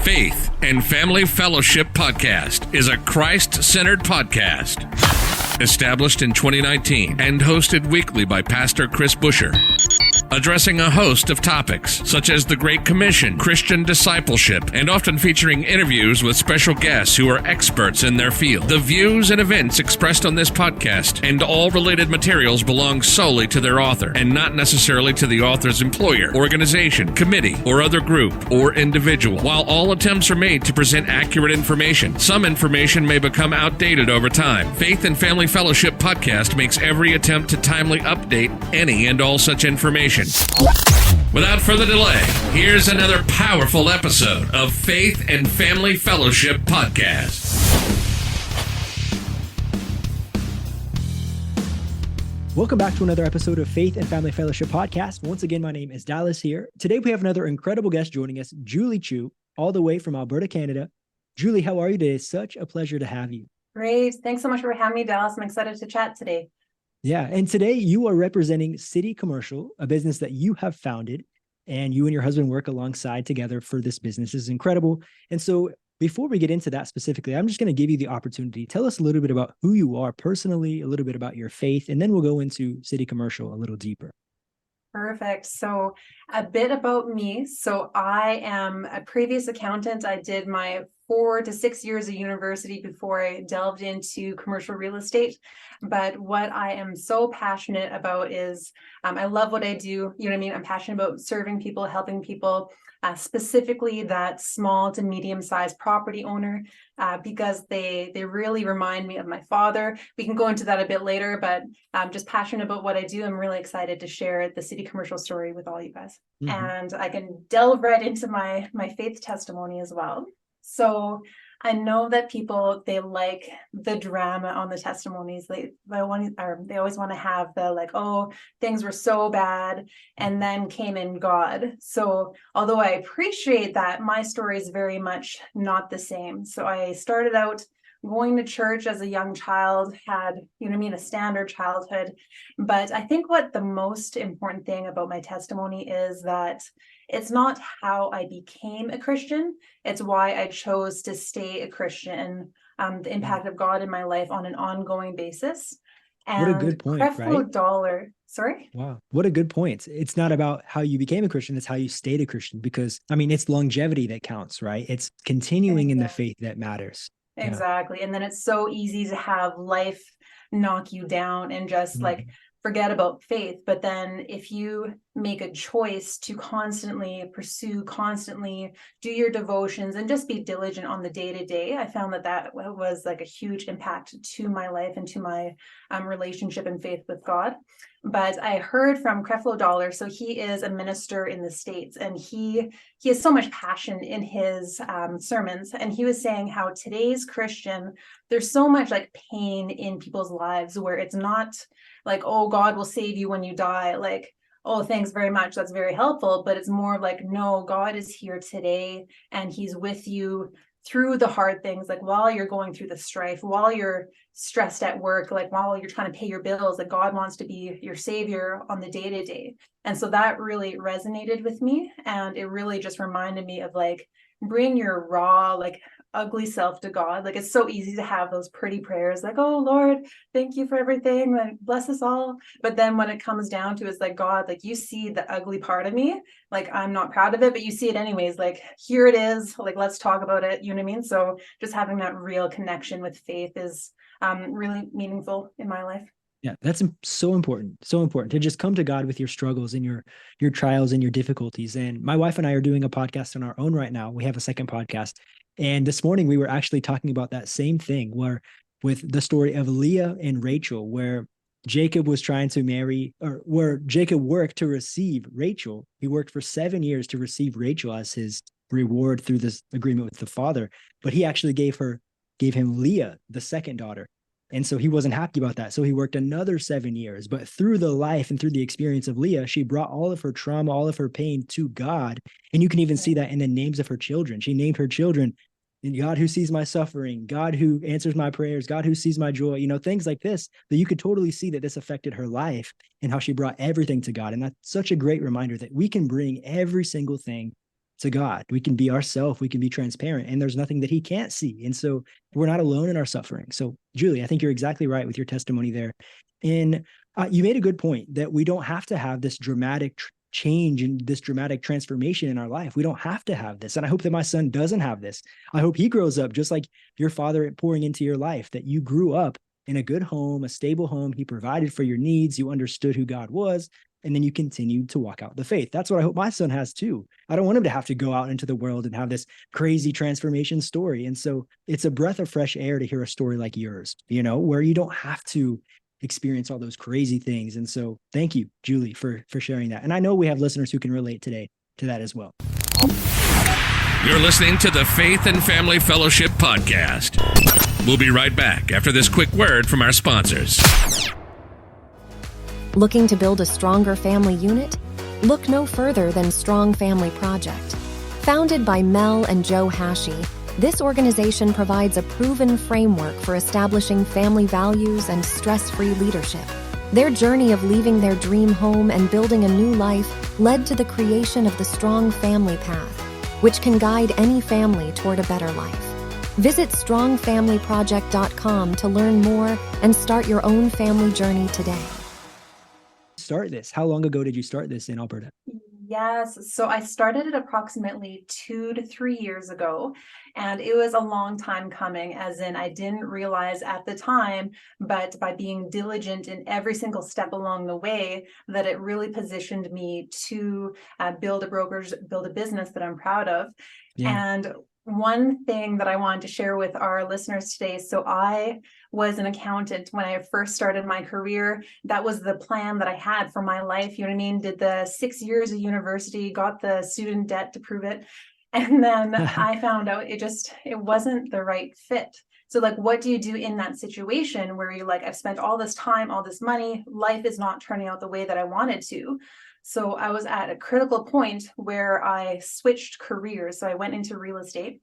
Faith and Family Fellowship Podcast is a Christ-centered podcast. Established in 2019 and hosted weekly by Pastor Chris Busher. Addressing a host of topics such as the Great Commission, Christian discipleship, and often featuring interviews with special guests who are experts in their field. The views and events expressed on this podcast and all related materials belong solely to their author and not necessarily to the author's employer, organization, committee, or other group or individual. While all attempts are made to present accurate information, some information may become outdated over time. Faith and Family Fellowship Podcast makes every attempt to timely update any and all such information. Without further delay, here's another powerful episode of Faith and Family Fellowship Podcast. Welcome back to another episode of Faith and Family Fellowship Podcast. Once again, my name is Dallas here. Today, we have another incredible guest joining us, Julie Chu, all the way from Alberta, Canada. Julie, how are you today? It's such a pleasure to have you. Great. Thanks so much for having me, Dallas. I'm excited to chat today. Yeah. And today you are representing City Commercial, a business that you have founded, and you and your husband work alongside together for this business. This is incredible. And so before we get into that specifically, I'm just going to give you the opportunity. Tell us a little bit about who you are personally, a little bit about your faith, and then we'll go into City Commercial a little deeper. Perfect. So a bit about me. So I am a previous accountant. I did my 4 to 6 years of university before I delved into commercial real estate. But what I am so passionate about is I love what I do. You know what I mean? I'm passionate about serving people, helping people, specifically that small to medium-sized property owner, because they really remind me of my father. We can go into that a bit later, but I'm just passionate about what I do. I'm really excited to share the City Commercial story with all you guys. Mm-hmm. And I can delve right into my faith testimony as well. So I know that people, they like the drama on the testimonies. They always want to have the like, oh, things were so bad and then came in God. So although I appreciate that, my story is very much not the same. So I started out going to church as a young child, had, a standard childhood. But I think what the most important thing about my testimony is that it's not how I became a Christian, it's why I chose to stay a Christian, the impact of God in my life on an ongoing basis. And what a good point, right? Sorry? Wow. What a good point. It's not about how you became a Christian, it's how you stayed a Christian, because, it's longevity that counts, right? It's continuing in the faith that matters. Exactly. And then it's so easy to have life knock you down and just forget about faith. But then if you make a choice to constantly pursue, constantly do your devotions and just be diligent on the day-to-day, I found that was like a huge impact to my life and to my relationship and faith with God. But I heard from Creflo Dollar, so he is a minister in the States, and he has so much passion in his sermons. And he was saying how today's Christian, there's so much like pain in people's lives where it's not like, oh, God will save you when you die. Like, oh, thanks very much. That's very helpful. But it's more like, no, God is here today and he's with you through the hard things, like while you're going through the strife, while you're stressed at work, like while you're trying to pay your bills, like God wants to be your savior on the day-to-day. And so that really resonated with me. And it really just reminded me of like, bring your raw, like ugly self to God. Like it's so easy to have those pretty prayers like, oh Lord, thank you for everything, like bless us all. But then when it comes down to it's like, God, like you see the ugly part of me, like I'm not proud of it, but you see it anyways, like here it is, like let's talk about it, you know what I mean? So just having that real connection with faith is really meaningful in my life. Yeah, that's so important to just come to God with your struggles and your trials and your difficulties. And my wife and I are doing a podcast on our own right now. We have a second podcast. And this morning we were actually talking about that same thing with the story of Leah and Rachel, where Jacob was trying to marry, or where Jacob worked to receive Rachel. He worked for 7 years to receive Rachel as his reward through this agreement with the father. But he actually gave him Leah, the second daughter. And so he wasn't happy about that. So he worked another 7 years. But through the life and through the experience of Leah, she brought all of her trauma, all of her pain to God. And you can even see that in the names of her children. She named her children God who sees my suffering, God who answers my prayers, God who sees my joy, things like this, that you could totally see that this affected her life and how she brought everything to God. And that's such a great reminder that we can bring every single thing to God. We can be ourselves, we can be transparent, and there's nothing that he can't see. And so we're not alone in our suffering. So Julie, I think you're exactly right with your testimony there. And you made a good point that we don't have to have this dramatic change and this dramatic transformation in our life. We don't have to have this. And I hope that my son doesn't have this. I hope he grows up just like your father pouring into your life, that you grew up in a good home, a stable home. He provided for your needs. You understood who God was. And then you continued to walk out the faith. That's what I hope my son has too. I don't want him to have to go out into the world and have this crazy transformation story. And so it's a breath of fresh air to hear a story like yours, where you don't have to experience all those crazy things. And so thank you, Julie, for sharing that. And I know we have listeners who can relate today to that as well. You're listening to the Faith and Family Fellowship Podcast. We'll be right back after this quick word from our sponsors. Looking to build a stronger family unit? Look no further than Strong Family Project. Founded by Mel and Joe Hashi, this organization provides a proven framework for establishing family values and stress-free leadership. Their journey of leaving their dream home and building a new life led to the creation of the Strong Family Path, which can guide any family toward a better life. Visit strongfamilyproject.com to learn more and start your own family journey today. Start this? How long ago did you start this in Alberta? Yes. So I started it approximately 2 to 3 years ago, and it was a long time coming, as in I didn't realize at the time, but by being diligent in every single step along the way, that it really positioned me to build a brokerage, build a business that I'm proud of. Yeah. And one thing that I wanted to share with our listeners today. So I was an accountant when I first started my career. That was the plan that I had for my life. You know what I mean? Did the 6 years of university, got the student debt to prove it. And then I found out it wasn't the right fit. So like, what do you do in that situation where you're like, I've spent all this time, all this money, life is not turning out the way that I wanted to. So I was at a critical point where I switched careers. So I went into real estate,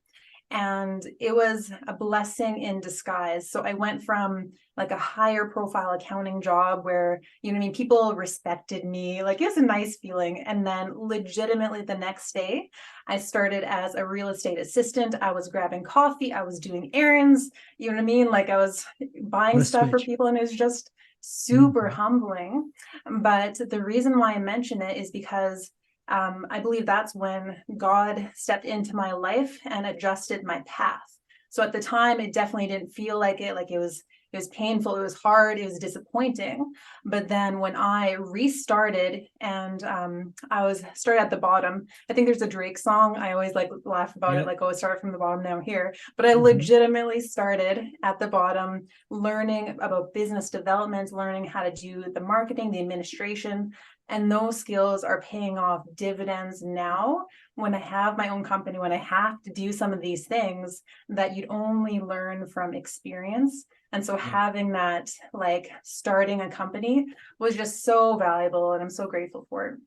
and it was a blessing in disguise. So I went from like a higher profile accounting job where, you know what I mean, people respected me, like it was a nice feeling. And then legitimately the next day, I started as a real estate assistant. I was grabbing coffee, I was doing errands, you know what I mean? Like I was buying stuff for people, and it was just super humbling. But the reason why I mention it is because I believe that's when God stepped into my life and adjusted my path. So at the time, it definitely didn't feel like it was painful, it was hard, it was disappointing. But then when I restarted and I was started at the bottom, I think there's a Drake song, I always like laugh about it, like, oh, it started from the bottom, now I'm here. But I legitimately started at the bottom, learning about business development, learning how to do the marketing, the administration. And those skills are paying off dividends now when I have my own company, when I have to do some of these things that you'd only learn from experience. And so having that, like starting a company, was just so valuable, and I'm so grateful for it.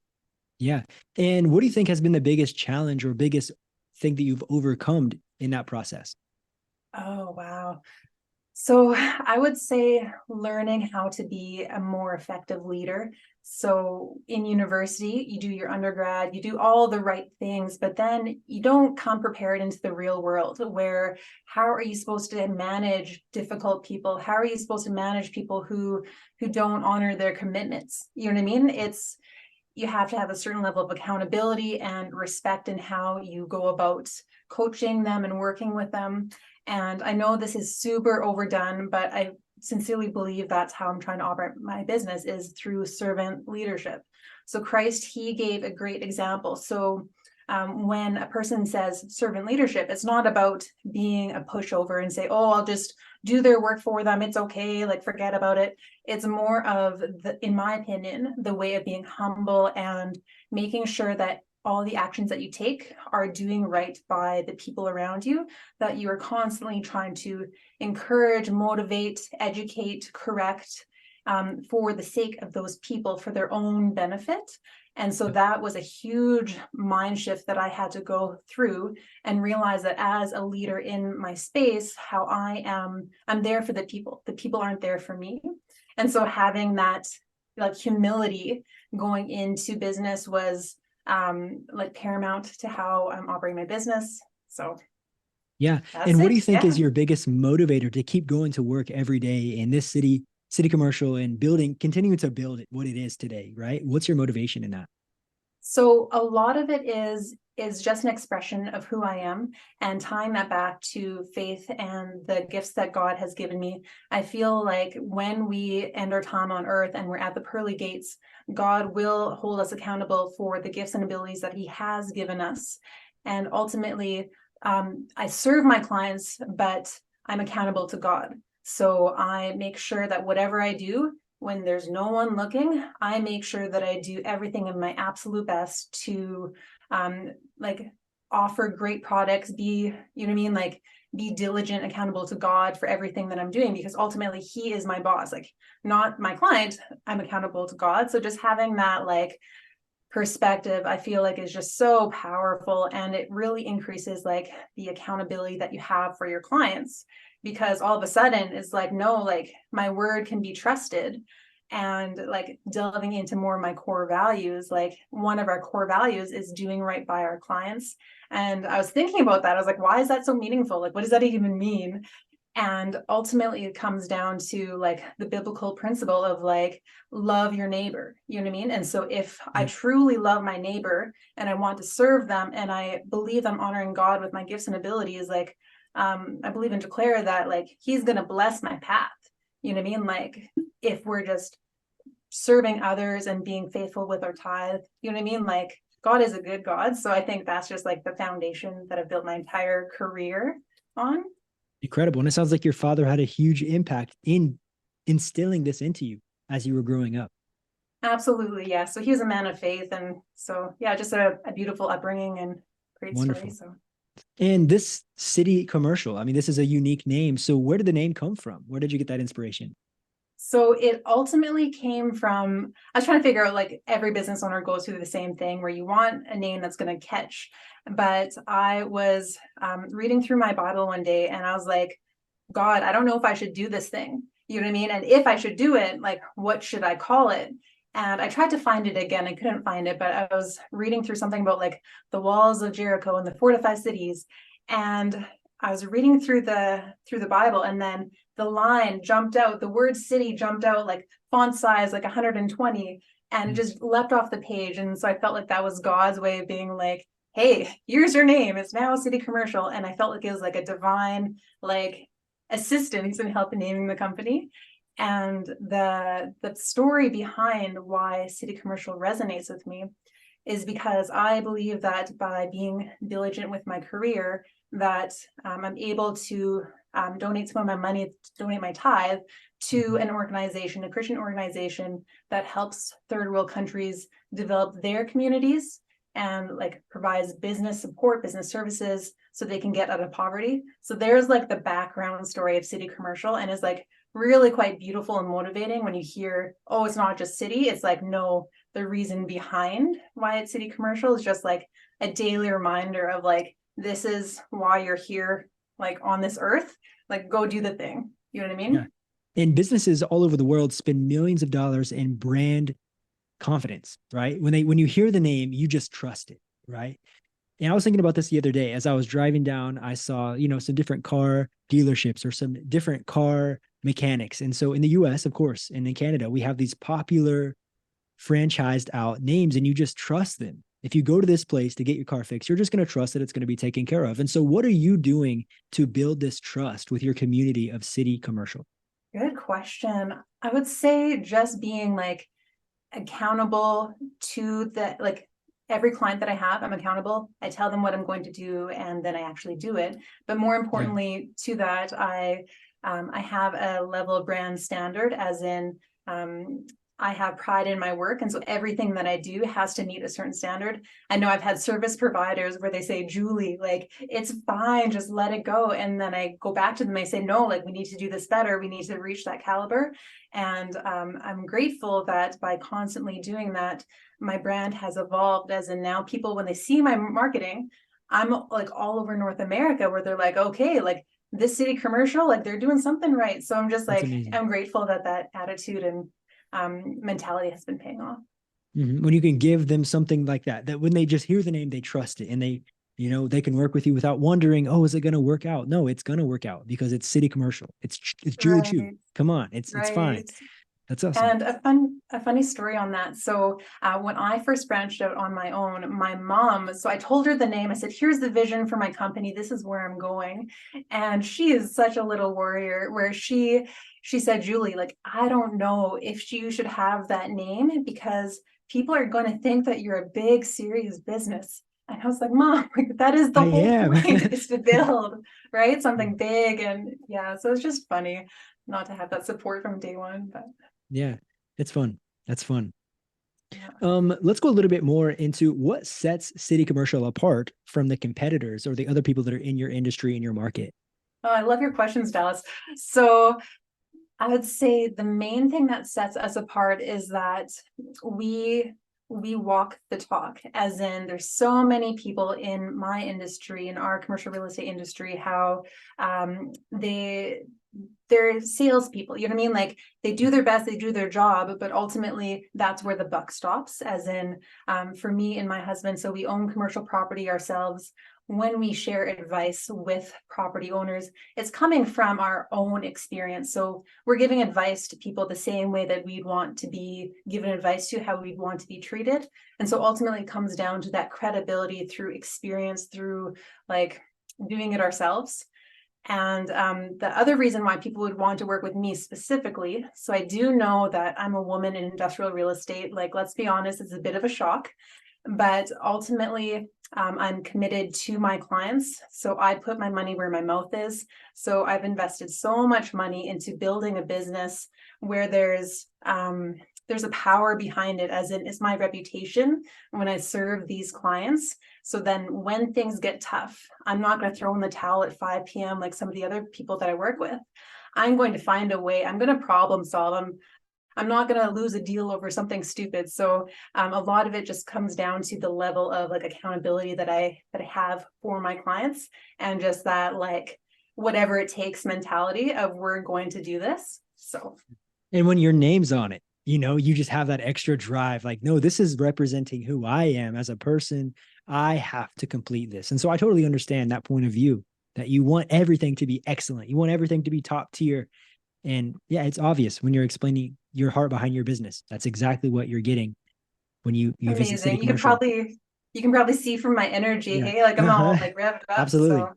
Yeah. And what do you think has been the biggest challenge or biggest thing that you've overcome in that process? Oh, wow. So I would say learning how to be a more effective leader. So in university, you do your undergrad, you do all the right things, but then you don't come prepared into the real world, where how are you supposed to manage difficult people? How are you supposed to manage people who don't honor their commitments? You know what I mean? You have to have a certain level of accountability and respect in how you go about coaching them and working with them. And I know this is super overdone, but I sincerely believe that's how I'm trying to operate my business, is through servant leadership. So Christ, he gave a great example. So when a person says servant leadership, it's not about being a pushover and say, oh, I'll just do their work for them, it's okay, like forget about it. It's more of, in my opinion, the way of being humble and making sure that all the actions that you take are doing right by the people around you, that you are constantly trying to encourage, motivate, educate, correct, for the sake of those people, for their own benefit. And so that was a huge mind shift that I had to go through, and realize that as a leader in my space, how I'm there for the people. The people aren't there for me. And so having that like humility going into business was like paramount to how I'm operating my business. So Yeah. that's And what do it. you think Yeah. is your biggest motivator to keep going to work every day in this city commercial, and continuing to build it what it is today, right? What's your motivation in that? So a lot of it is just an expression of who I am, and tying that back to faith and the gifts that God has given me. I feel like when we end our time on earth and we're at the pearly gates, God will hold us accountable for the gifts and abilities that he has given us. And ultimately, I serve my clients, but I'm accountable to God. So I make sure that whatever I do, when there's no one looking, I make sure that I do everything in my absolute best to like offer great products, be, you know what I mean? Like be diligent, accountable to God for everything that I'm doing, because ultimately he is my boss, like not my client. I'm accountable to God. So just having that like perspective, I feel like is just so powerful, and it really increases like the accountability that you have for your clients, because all of a sudden it's like, no, like my word can be trusted. And like delving into more of my core values, like one of our core values is doing right by our clients. And I was thinking about that. I was like, why is that so meaningful? Like, what does that even mean? And ultimately it comes down to like the biblical principle of like, love your neighbor, you know what I mean? And so if I truly love my neighbor and I want to serve them, and I believe I'm honoring God with my gifts and abilities, like I believe and declare that like he's going to bless my path, you know what I mean? Like if we're just serving others and being faithful with our tithe, you know what I mean? Like God is a good God. So I think that's just like the foundation that I've built my entire career on. Incredible. And it sounds like your father had a huge impact in instilling this into you as you were growing up. Absolutely. Yeah. So he was a man of faith. And so, yeah, just a beautiful upbringing and great Wonderful. story. So, And this city commercial, I mean, this is a unique name. So where did the name come from? Where did you get that inspiration? so it ultimately came from, I was trying to figure out, like every business owner goes through the same thing where you want a name that's going to catch. But I was reading through my Bible one day and I was like, God, I don't know if I should do this thing. You know what I mean? And if I should do it, like, what should I call it? And I tried to find it again. I couldn't find it, but I was reading through something about like the walls of Jericho and the fortified cities. And I was reading through the Bible, and then the line jumped out, the word city jumped out, like font size, like 120, and it just leapt off the page. And so I felt like that was God's way of being like, hey, here's your name. It's now a city commercial. And I felt like it was like a divine, like, assistance in helping naming the company. And the story behind why city commercial resonates with me is because I believe that by being diligent with my career, that I'm able to donate some of my money, donate my tithe to an organization, a Christian organization that helps third world countries develop their communities and like provides business support, business services, so they can get out of poverty. So there's like the background story of city commercial, and is like really quite beautiful and motivating when you hear, oh, it's not just city. It's like, no, the reason behind why it's city commercial is just like a daily reminder of like, this is why you're here, like on this earth, like go do the thing. You know what I mean? Yeah. And businesses all over the world spend millions of dollars in brand confidence, right? When you hear the name, you just trust it, right? And I was thinking about this the other day as I was driving down. I saw, some different car dealerships or some different car mechanics. And so in the US, of course, and in Canada, we have these popular franchised out names, and you just trust them. If you go to this place to get your car fixed, you're just going to trust that it's going to be taken care of. And so what are you doing to build this trust with your community of city commercial? Good question. I would say just being like accountable to the, like every client that I have, I'm accountable. I tell them what I'm going to do, and then I actually do it. But more importantly to that, I have a level of brand standard, as in I have pride in my work. And so everything that I do has to meet a certain standard. I know I've had service providers where they say, Julie, like, it's fine, just let it go. And then I go back to them, I say, no, like, we need to do this better. We need to reach that caliber. And I'm grateful that by constantly doing that, my brand has evolved, as in now people, when they see my marketing, I'm like all over North America, where they're like, okay, like this city commercial, like they're doing something right. So I'm just like, I'm grateful that attitude and mentality has been paying off. When you can give them something like that, that when they just hear the name, they trust it, and they can work with you without wondering, oh, is it going to work out? No, it's going to work out because it's City Commercial. It's Julie Chu. Right, Come on, it's fine. right. That's awesome. And a funny story on that. So when I first branched out on my own, my mom, so I told her the name. I said, here's the vision for my company. This is where I'm going. And she is such a little warrior, where she said, Julie, like, I don't know if you should have that name, because people are going to think that you're a big, serious business. And I was like, Mom, like, that is the I whole am. point, is to build, right? Something big. And yeah, so it's just funny not to have that support from day one, but Yeah, it's fun. That's fun. yeah. Let's go a little bit more into what sets City Commercial apart from the competitors or the other people that are in your industry, in your market. Oh, I love your questions, Dallas. So I would say the main thing that sets us apart is that we walk the talk, as in there's so many people in my industry, in our commercial real estate industry, how they're salespeople, you know what I mean? Like, they do their best, they do their job, but ultimately that's where the buck stops, as in for me and my husband. So we own commercial property ourselves. When we share advice with property owners, it's coming from our own experience. So we're giving advice to people the same way that we'd want to be given advice to, how we'd want to be treated. And so ultimately it comes down to that credibility through experience, through like doing it ourselves. And the other reason why people would want to work with me specifically, so I do know that I'm a woman in industrial real estate. Like, let's be honest, it's a bit of a shock, but ultimately I'm committed to my clients. So I put my money where my mouth is. So I've invested so much money into building a business where there's a power behind it, as in it's my reputation when I serve these clients. So then when things get tough, I'm not going to throw in the towel at 5 p.m. like some of the other people that I work with. I'm going to find a way. I'm going to problem solve. I'm not going to lose a deal over something stupid. So a lot of it just comes down to the level of like accountability that I have for my clients, and just that like whatever it takes mentality of we're going to do this. So, and when your name's on it, you just have that extra drive. Like, no, this is representing who I am as a person. I have to complete this. And so I totally understand that point of view, that you want everything to be excellent. You want everything to be top tier. And yeah, it's obvious when you're explaining your heart behind your business. That's exactly what you're getting when you visit City amazing. Commercial. You can probably see from my energy, Yeah. hey, like I'm all like revved up. Absolutely. So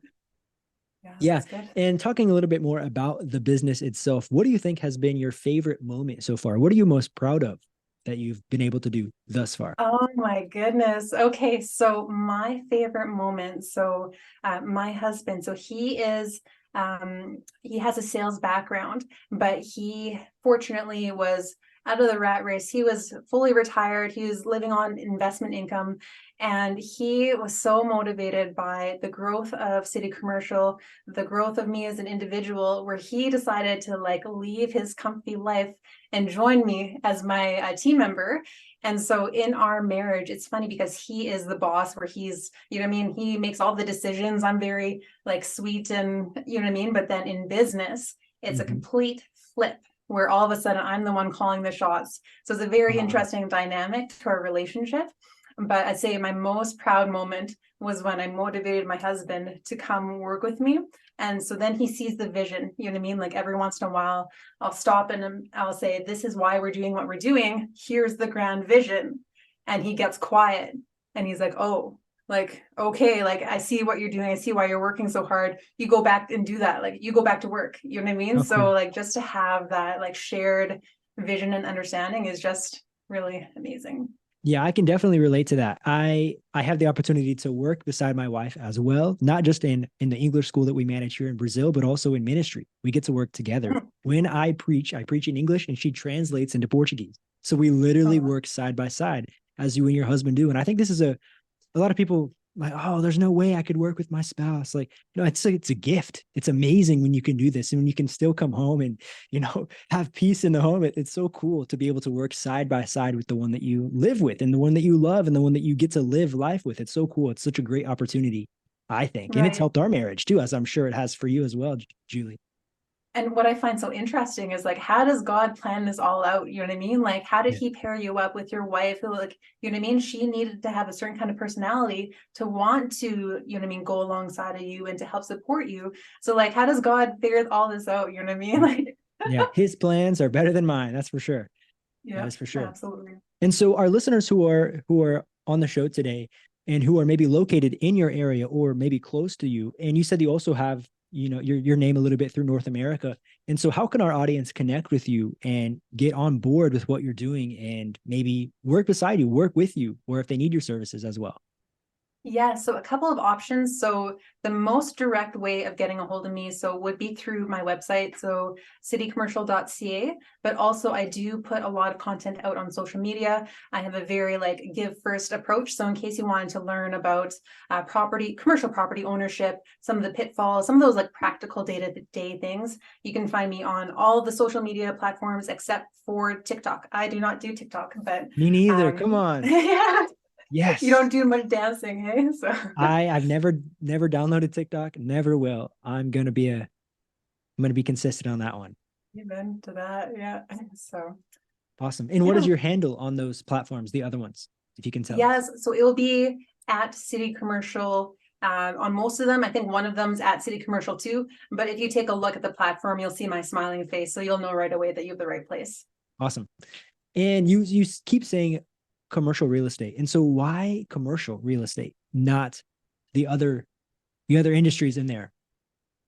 Yeah. that's good. And talking a little bit more about the business itself, what do you think has been your favorite moment so far? What are you most proud of that you've been able to do thus far? Oh my goodness. Okay, so my favorite moment. So my husband, so he has a sales background, but he fortunately was out of the rat race. He was fully retired. He was living on investment income, and he was so motivated by the growth of City Commercial, the growth of me as an individual, where he decided to like leave his comfy life and join me as my team member. And so in our marriage, it's funny because he is the boss, where he's, you know what I mean? He makes all the decisions. I'm very like sweet and, you know what I mean? But then in business, it's a complete flip, where all of a sudden I'm the one calling the shots. So it's a very interesting dynamic to our relationship. But I'd say my most proud moment was when I motivated my husband to come work with me. And so then he sees the vision, you know what I mean? Like every once in a while, I'll stop and I'll say, this is why we're doing what we're doing. Here's the grand vision. And he gets quiet and he's like, oh, like, okay, like I see what you're doing. I see why you're working so hard. You go back and do that. Like you go back to work, you know what I mean? Oh, So cool. like just to have that like shared vision and understanding is just really amazing. Yeah, I can definitely relate to that. I have the opportunity to work beside my wife as well, not just in the English school that we manage here in Brazil, but also in ministry. We get to work together. When I preach in English and she translates into Portuguese. So we literally work side by side, as you and your husband do. And I think this is a lot of people like, oh, there's no way I could work with my spouse. Like, no, it's a gift. It's amazing when you can do this and when you can still come home and, have peace in the home. It's so cool to be able to work side by side with the one that you live with and the one that you love and the one that you get to live life with. It's so cool. It's such a great opportunity, I think. And it's Right. helped our marriage too, as I'm sure it has for you as well, Julie. And what I find so interesting is like, how does God plan this all out? You know what I mean? Like, how did he pair you up with your wife who, like, you know what I mean? She needed to have a certain kind of personality to want to, you know what I mean, go alongside of you and to help support you. So like, how does God figure all this out? You know what I mean? Like, yeah, his plans are better than mine. That's for sure. Yeah, that is for sure. Absolutely. And so our listeners who are on the show today and who are maybe located in your area or maybe close to you, and you said you also have, you know, your name a little bit through North America. And so how can our audience connect with you and get on board with what you're doing and maybe work beside you, work with you, or if they need your services as well? Yeah, so a couple of options. So the most direct way of getting a hold of me would be through my website, so citycommercial.ca, but also I do put a lot of content out on social media. I have a very like give first approach. So in case you wanted to learn about commercial property ownership, some of the pitfalls, some of those like practical day-to-day things, you can find me on all the social media platforms except for TikTok. I do not do TikTok, but me neither. Come on. Yeah. Yes. You don't do much dancing, hey? So I've never downloaded TikTok, never will. I'm gonna be consistent on that one. Amen to that. Yeah. So awesome. And what is your handle on those platforms, the other ones, if you can tell? Yes, so it will be at City Commercial on most of them. I think one of them's at City Commercial too. But if you take a look at the platform, you'll see my smiling face, so you'll know right away that you have the right place. Awesome. And you keep saying commercial real estate. And so why commercial real estate, not the other industries in there?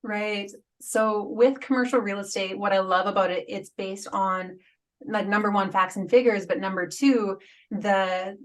Right. So with commercial real estate, what I love about it, it's based on like number one, facts and figures, but number two, the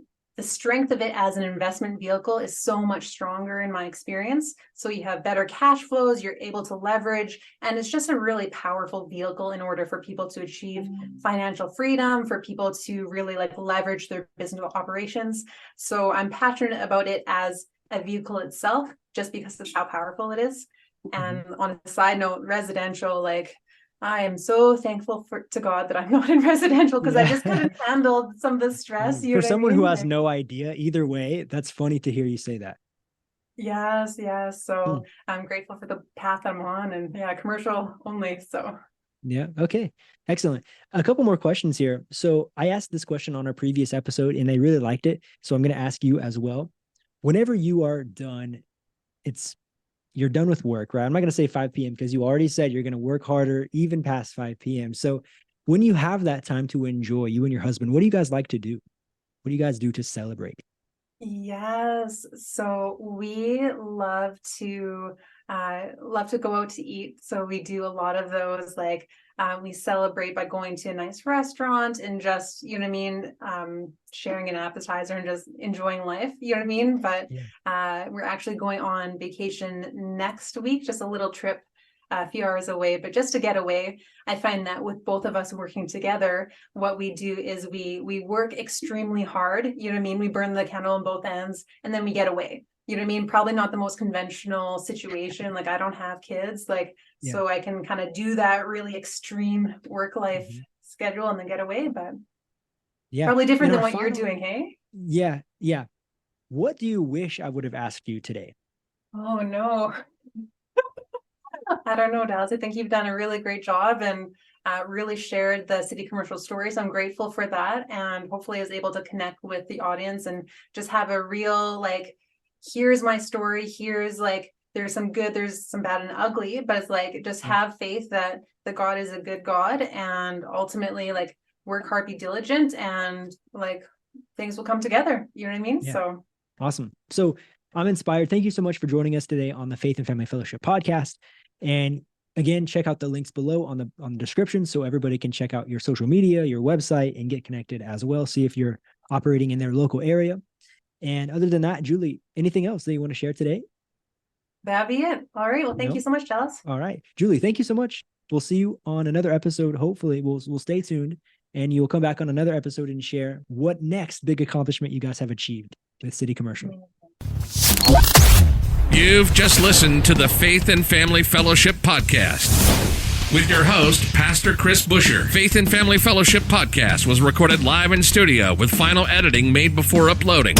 strength of it as an investment vehicle is so much stronger in my experience. So you have better cash flows, you're able to leverage, and it's just a really powerful vehicle in order for people to achieve financial freedom, for people to really like leverage their business operations. So I'm passionate about it as a vehicle itself, just because of how powerful it is. And on a side note, residential, like I am so thankful to God that I'm not in residential, because I just couldn't handle some of the stress. For someone who has no idea either way, that's funny to hear you say that. Yes. So I'm grateful for the path I'm on, and commercial only. So yeah. Okay. Excellent. A couple more questions here. So I asked this question on our previous episode and they really liked it. So I'm going to ask you as well. Whenever you are done, you're done with work, right? I'm not going to say 5 p.m. because you already said you're going to work harder even past 5 p.m. So when you have that time to enjoy, you and your husband, what do you guys like to do? What do you guys do to celebrate? Yes. So we love to go out to eat. So we do a lot of those, like we celebrate by going to a nice restaurant and just, you know what I mean, sharing an appetizer and just enjoying life, you know what I mean? But we're actually going on vacation next week, just a little trip a few hours away, but just to get away. I find that with both of us working together, what we do is we work extremely hard, you know what I mean? We burn the candle on both ends and then we get away. You know what I mean? Probably not the most conventional situation. Like I don't have kids, so I can kind of do that really extreme work life schedule and then get away, but probably different than what you're doing, hey? Yeah. What do you wish I would have asked you today? Oh, no. I don't know, Dallas. I think you've done a really great job and really shared the City Commercial story. So I'm grateful for that. And hopefully I was able to connect with the audience and just have a real, here's my story. Here's there's some good, there's some bad and ugly, but it's just have faith that God is a good God, and ultimately work hard, be diligent, and things will come together. You know what I mean? Yeah. So awesome. So I'm inspired. Thank you so much for joining us today on the Faith and Family Fellowship podcast. And again, check out the links below on the description so everybody can check out your social media, your website, and get connected as well. See if you're operating in their local area. And other than that, Julie, anything else that you want to share today? That'd be it. All right. Well, thank you so much, Dallas. All right. Julie, thank you so much. We'll see you on another episode. Hopefully we'll stay tuned and you'll come back on another episode and share what next big accomplishment you guys have achieved with City Commercial. You've just listened to the Faith and Family Fellowship podcast. with your host, Pastor Chris Busher. Faith and Family Fellowship podcast was recorded live in studio with final editing made before uploading.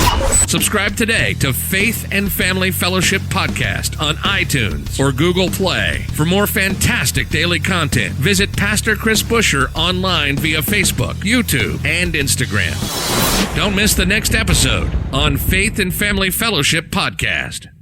Subscribe today to Faith and Family Fellowship podcast on iTunes or Google Play. For more fantastic daily content, visit Pastor Chris Busher online via Facebook, YouTube, and Instagram. Don't miss the next episode on Faith and Family Fellowship podcast.